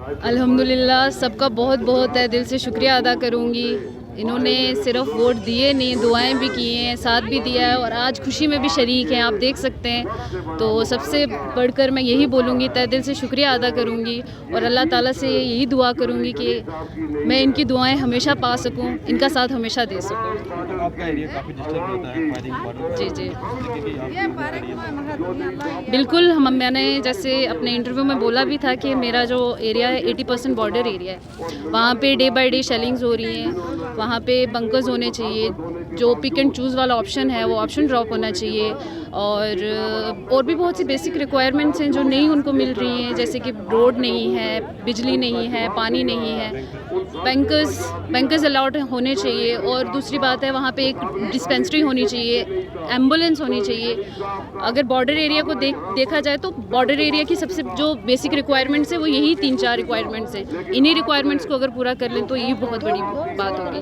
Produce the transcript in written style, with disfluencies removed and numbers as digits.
अल्हम्दुलिल्लाह, सबका बहुत बहुत तहे दिल से शुक्रिया अदा करूँगी। इन्होंने सिर्फ वोट दिए नहीं, दुआएं भी की हैं, साथ भी दिया है और आज खुशी में भी शरीक हैं, आप देख सकते हैं। तो सबसे बढ़कर मैं यही बोलूँगी, तहे दिल से शुक्रिया अदा करूँगी और अल्लाह ताला से यही दुआ करूँगी कि मैं इनकी दुआएं हमेशा पा सकूँ, इनका साथ हमेशा दे सकूँ। आपका एरिया काफ़ी डिस्टर्ब रहता है फायरिंग बॉर्डर जी, पर, जी। देखिए कि आप बिल्कुल, मैंने जैसे अपने इंटरव्यू में बोला भी था कि मेरा जो एरिया है 80% बॉर्डर एरिया है। वहाँ पे डे बाय डे शेलिंग्स हो रही हैं, वहाँ पे बंकर्स होने चाहिए, जो पिक एंड चूज़ वाला ऑप्शन है वो ऑप्शन ड्रॉप होना चाहिए और भी बहुत सी बेसिक रिक्वायरमेंट्स हैं जो नहीं उनको मिल रही हैं, जैसे कि रोड नहीं है, बिजली नहीं है, पानी नहीं है। बैंकर्स अलाउड होने चाहिए और दूसरी बात है वहाँ पे एक डिस्पेंसरी होनी चाहिए, एम्बुलेंस होनी चाहिए। अगर बॉर्डर एरिया को देखा जाए तो बॉर्डर एरिया की सबसे जो बेसिक रिक्वायरमेंट्स है वो यही 3-4 रिक्वायरमेंट्स हैं। इन्हीं रिक्वायरमेंट्स को अगर पूरा कर लें तो यही बहुत बड़ी बात होगी।